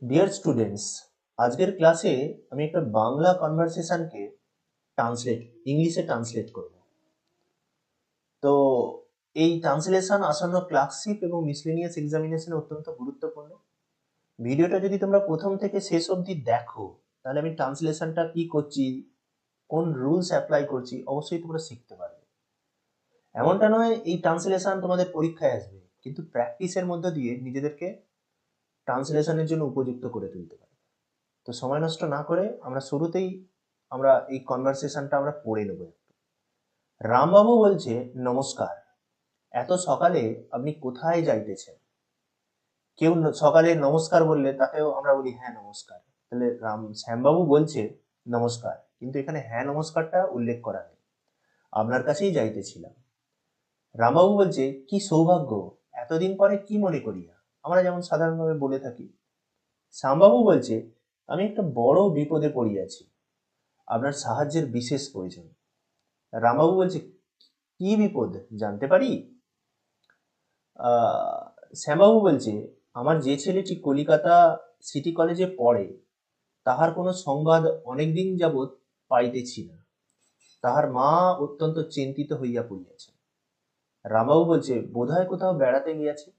Dear students, আজকের ক্লাসে আমি একটা বাংলা কনভারসেশনকে ইংলিশে ট্রান্সলেট করব। তো এই ট্রান্সলেশন আসন্ন ক্লার্কশিপ এবং মিসলেনিয়াস এক্সামিনেশনে অত্যন্ত গুরুত্বপূর্ণ। ভিডিওটা যদি তোমরা প্রথম থেকে শেষ অবধি দেখো, তাহলে আমি ট্রান্সলেশনটা কি করছি, কোন রুলস অ্যাপ্লাই করছি, অবশ্যই তোমরা শিখতে পারবে। এমনটা নয় এই ট্রান্সলেশন তোমাদের পরীক্ষায় আসবে, কিন্তু প্র্যাকটিসের মধ্যে দিয়ে নিজেদেরকে ট্রান্সলেশনের জন্য উপযুক্ত করে তুলতে পারবে। তো সময় নষ্ট না করে আমরা এই কনভারসেশনটা আমরা পড়ে নেব। রামবাবু বলছে, নমস্কার, এত সকালে আপনি কোথায় যাইতেছেন? কেউ সকালে নমস্কার বললে তাকেও আমরা বলি হ্যাঁ নমস্কার। তাহলে শ্যামবাবু বলছে নমস্কার, কিন্তু এখানে হ্যাঁ নমস্কারটা উল্লেখ করা নেই, আপনার কাছেই যাইতেছিলাম। রামবাবু বলছে, কি সৌভাগ্য, এতদিন পরে কি মনে করিয়া? আমরা যেমন সাধারণভাবে বলে থাকি। শ্যামবাবু বলছে, আমি একটা বড় বিপদে পড়িয়াছি, আপনার সাহায্যের বিশেষ প্রয়োজন। রামবাবু বলছে, কি বিপদ, জানতে পারি? শ্যামবাবু বলছে, আমার যে ছেলেটি কলিকাতা সিটি কলেজে পড়ে, তাহার কোনো সংবাদ অনেকদিন যাবৎ পাইতেছি না। তাহার মা অত্যন্ত চিন্তিত হইয়া পড়িয়াছে। রামবাবু বলছে, বোধহয় কোথাও বেড়াতে গিয়াছে।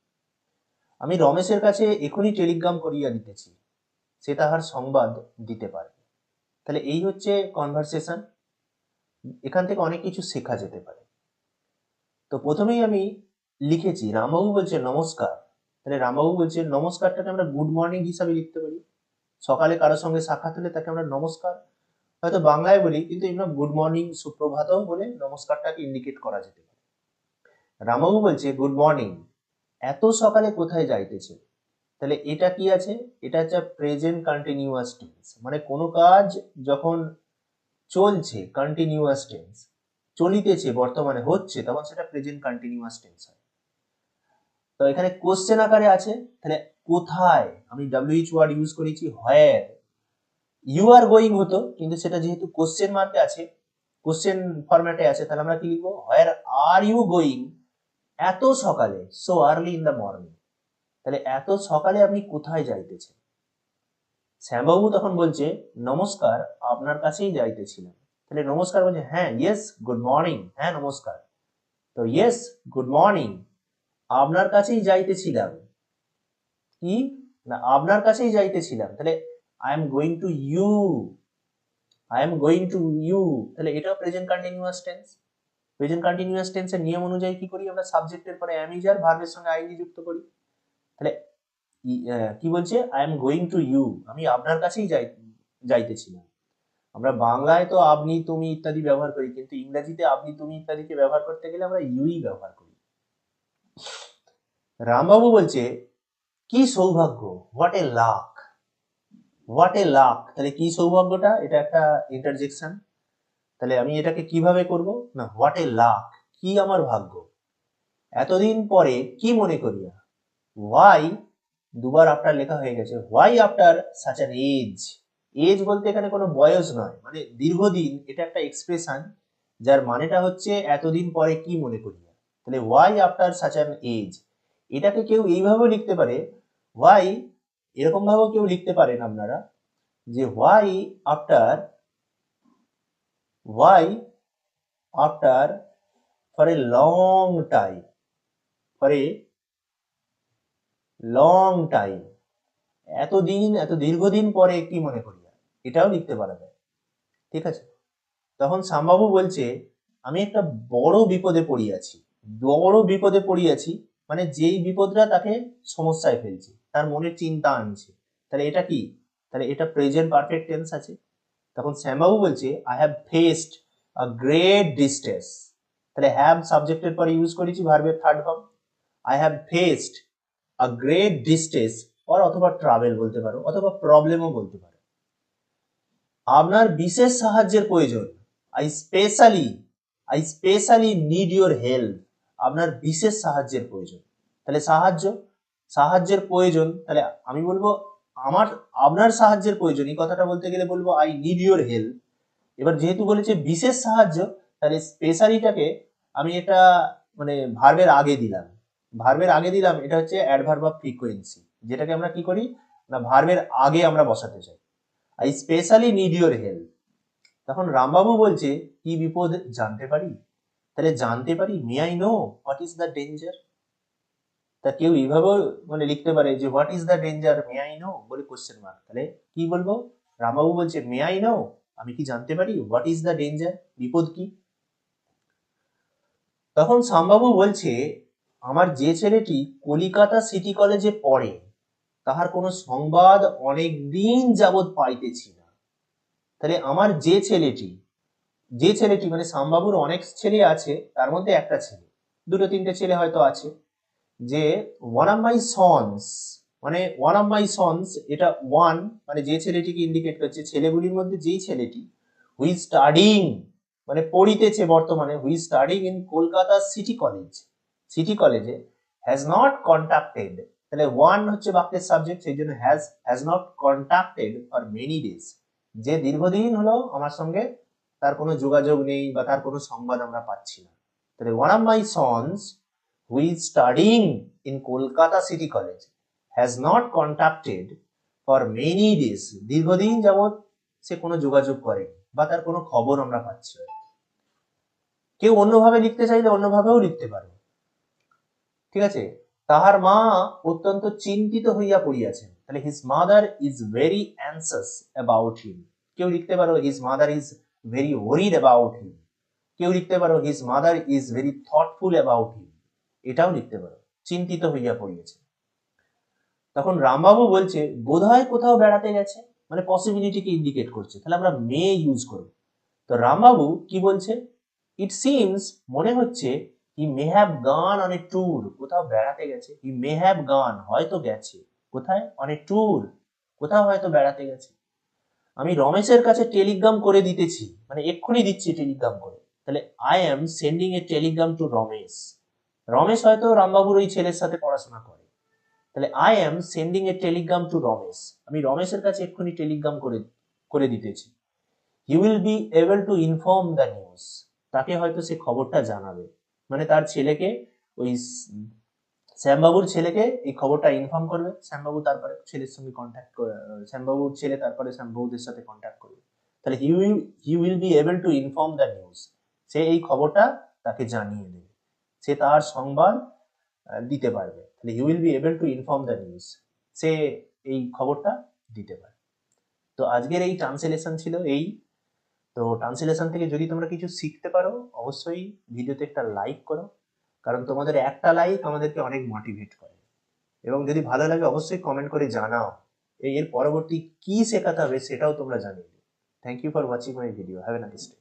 আমি রমেশের কাছে এখনই টেলিগ্রাম করিয়া দিতেছি, সে তাহার সংবাদ দিতে পারবে। তাহলে এই হচ্ছে কনভারসেশন। এখান থেকে অনেক কিছু শেখা যেতে পারে। তো প্রথমেই আমি লিখেছি রামবাবু বলছে নমস্কার। তাহলে রামবাবু বলছে নমস্কারটাকে আমরা গুড মর্নিং হিসাবে লিখতে পারি। সকালে কারোর সঙ্গে সাক্ষাৎ হলে তাকে আমরা নমস্কার হয়তো বাংলায় বলি, কিন্তু আমরা গুড মর্নিং সুপ্রভাতও বলে নমস্কারটাকে ইন্ডিকেট করা যেতে পারে। রামবাবু বলছে গুড মর্নিং, এত সকালে কোথায় যাইতেছে? তাহলে এটা কি আছে? এটা হচ্ছে প্রেজেন্ট কন্টিনিউয়াস টেন্স, মানে কোনো কাজ যখন চলছে কন্টিনিউয়াস টেন্স, চলিতেছে, বর্তমানে হচ্ছে, তখন সেটা প্রেজেন্ট কন্টিনিউয়াস টেন্স হয়। তো এখানে কোশ্চেন আকারে আছে, তাহলে কোথায় আমি WH ওয়ার্ড ইউজ করেছি, হোয়ার। ইউ আর গোয়িং হতো, কিন্তু সেটা যেহেতু কোশ্চেন মার্কে আছে, কোশ্চেন ফরম্যাটে আছে, তাহলে আমরা কি লিখবো, হোয়ার আর ইউ গোয়িং এত সকালে, so early in the morning. তাহলে এত সকালে আপনি কোথায় যাইতেছেন? শ্যামবাবু তখন বলছে নমস্কার, আপনার কাছেই যাইতেছিলাম। তাহলে নমস্কার বলছে হ্যাঁ, ইয়েস গুড মর্নিং, হ্যাঁ নমস্কার। তো ইয়েস গুড মর্নিং, আপনার কাছেই যাইতেছিলাম। কি না, আপনার কাছেই যাইতেছিলাম, তাহলে I am going to you, I am going to you. তাহলে এটাও present continuous tense. Present continuous টেন্সের নিয়ম অনুযায়ী কি করি আমরা, সাবজেক্টের পরে অ্যাম ইজ আর ভার্বের সঙ্গে আইএনজি যুক্ত করি। তাহলে কি বলছে, I am going to you, আমি আপনার কাছেই যাইতেছিলাম। আমরা বাংলায় তো আপনি তুমি ইত্যাদি ব্যবহার করি, কিন্তু ইংরেজিতে আপনি তুমি ইত্যাদিকে ব্যবহার করতে গেলে আমরা ইউই ব্যবহার করি। রামবাবু বলছে, কি সৌভাগ্য, what a lakh, what a lakh. তাহলে কি সৌভাগ্যটা, এটা একটা ইন্টারজেকশন। তাহলে আমি এটাকে কিভাবে করব না, হোয়াট এ লাক, কি আমার ভাগ্য, এতদিন পরে কি মনে করিয়া। ওয়াই, দুবার আফটার লেখা হয়ে গেছে, why after such an as. As বলতে এখানে কোনো বয়স নয়, মানে দীর্ঘদিন, এটা একটা এক্সপ্রেশন যার মানেটা হচ্ছে এতদিন পরে কি মনে করিয়া। তাহলে why after such an as, এটাকে কেউ এইভাবেও লিখতে পারে, ওয়াই, এরকম ভাবেও কেউ লিখতে পারেন আপনারা, যে why after, why after for a long time, for a long time, এতদিন, এত দীর্ঘদিন পরে কি মনে করিয়া, এটাও লিখতে পারা যায়। ঠিক আছে। তখন শ্যামবাবু বলছে, আমি একটা বড় বিপদে পড়িয়াছি। বড় বিপদে পড়িয়াছি মানে যেই বিপদটা তাকে সমস্যায় ফেলছে, তার মনে চিন্তা আনছে। তাহলে এটা কি, তাহলে এটা প্রেজেন্ট পারফেক্ট টেন্স আছে। তখন শ্যামবাবু বলছে, I have faced a great distress. তাহলে হ্যাভ সাবজেক্টের পরে ইউজ করেছি ভার্বের third form. I have faced a great distress, অথবা ট্রাভেল বলতে পারো, অথবা প্রবলেমও বলতে পারো। আপনার বিশেষ সাহায্যের প্রয়োজন, I specially, I specially need your help. আপনার বিশেষ সাহায্যের প্রয়োজন, তাহলে সাহায্যের প্রয়োজন, তাহলে আমি বলবো আপনার সাহায্যের প্রয়োজন, এই কথাটা বলতে গেলে বলবো আই নিড ইউর হেল্প। এবার যেহেতু বলেছে বিশেষ সাহায্য, তাহলে স্পেশালিটাকে আমি এটা মানে ভার্বের আগে দিলাম, এটা হচ্ছে অ্যাডভার্ব অফ ফ্রিকোয়েন্সি, যেটাকে আমরা কি করি না ভার্বের আগে আমরা বসাতে চাই। I specially need your help. তখন রামবাবু বলছে কি বিপদ জানতে পারি? তাহলে জানতে পারি, may I know what is the danger. তা কেউ এইভাবেও মানে লিখতে পারে যে what is the danger may I know বলে কোশ্চেন মার্ক। তাহলে কি বলবো? রামবাবু বলছে মে আই নো, আমি কি জানতে পারি হোয়াট ইজ দ্য ডেঞ্জার, বিপদ কি? তখন শ্যামবাবু বলছে আমার যে ছেলেটি কলিকাতা সিটি কলেজে পড়ে তাহার কোনো সংবাদ অনেক দিন যাবৎ পাইতেছি না। তাহলে আমার যে ছেলেটি মানে শ্যামবাবুর অনেক ছেলে আছে, তার মধ্যে একটা ছেলে, দুটো তিনটে ছেলে হয়তো আছে, যে ওয়ান অফ মাই সন্স, মানে ওয়ান অফ মাই সন্স, এটা ওয়ান মানে যে ছেলেটিকে ইন্ডিকেট করছে, ছেলেগুলির মধ্যে যেই ছেলেটি হুই স্টাডিং মানে পড়িতেছে বর্তমানে, হুই স্টাডিং ইন কলকাতা সিটি কলেজে হ্যাজ নট কন্ট্যাক্টেড। তাহলে ওয়ান হচ্ছে বাক্যের সাবজেক্ট, সেই জন্য has not contacted for many days, যে দীর্ঘদিন হলো আমার সঙ্গে তার কোনো যোগাযোগ নেই বা তার কোনো সংবাদ আমরা পাচ্ছি না। তাহলে one of my sons who is studying in Kolkata City College has not contacted for many days, দীর্ঘদিন যাবৎ সে কোনো যোগাযোগ করেনি বা তার কোনো খবর আমরা পাচ্ছি না। কেউ অন্যভাবে লিখতে চাইলে অন্যভাবেও লিখতে পারে, ঠিক আছে। তাহার মা অত্যন্ত চিন্তিত হইয়া পড়িয়াছেন, তাহলে his mother is very anxious about him. কেউ লিখতে পারো his mother is very worried about him. কেউ লিখতে পারো his mother is very thoughtful about him. এটাও লিখতে পারো, চিন্তিত হইয়া পড়িয়েছে। তখন রামবাবু বলছে বোধহয় কোথাও বেড়াতে গেছে, মানে পসিবিলিটিকে ইন্ডিকেট করছে, তাহলে আমরা মে ইউজ করব। তো রামবাবু কি বলছে? ইট সিমস, মনে হচ্ছে, he may have gone on a tour, কোথাও বেড়াতে গেছে। হি মে হ্যাভ গান, হয়তো গেছে, কোথায়? অন এ ট্যুর, কোথাও হয়তো বেড়াতে গেছে। আমি রমেশের কাছে টেলিগ্রাম করে দিতেছি, মানে এক্ষুনি দিচ্ছি টেলিগ্রাম করে। তাহলে I am sending a telegram to Ramesh. Ramesh হয়তো রামবাবুর ওই ছেলের সাথে পড়াশোনা করে, তাহলে I am sending a telegram to Ramesh, আমি রমেশের কাছে এক্ষুনি টেলিগ্রাম করে দিতেছি। He will be able to inform the news, তাকে হয়তো সে খবরটা জানাবে, মানে তার ছেলেকে, ওই শ্যামবাবুর ছেলেকে এই খবরটা ইনফর্ম করবে। শ্যামবাবু তারপরে ছেলের সঙ্গে কন্ট্যাক্ট করে, শ্যামবাবুর ছেলে তারপরে শ্যামবাবুদের সাথে কন্ট্যাক্ট করবে। তাহলে he will be able to inform the news, সে এই খবরটা তাকে জানিয়ে দেবে, সে তার সংবাদ দিতে পারবে। তাহলে he will be able to inform the news, সে এই খবরটা দিতে পারে। তো আজকের এই ট্রান্সলেশন ছিল এই। তো ট্রান্সলেশন থেকে যদি তোমরা কিছু শিখতে পারো অবশ্যই ভিডিওতে একটা লাইক করো, কারণ তোমাদের একটা লাইক আমাদেরকে অনেক মোটিভেট করে। এবং যদি ভালো লাগে অবশ্যই কমেন্ট করে জানাও, এর পরবর্তী কি শেখাতে হবে সেটাও তোমরা জানিয়ে দিও। Thank you for watching my video, have a nice day.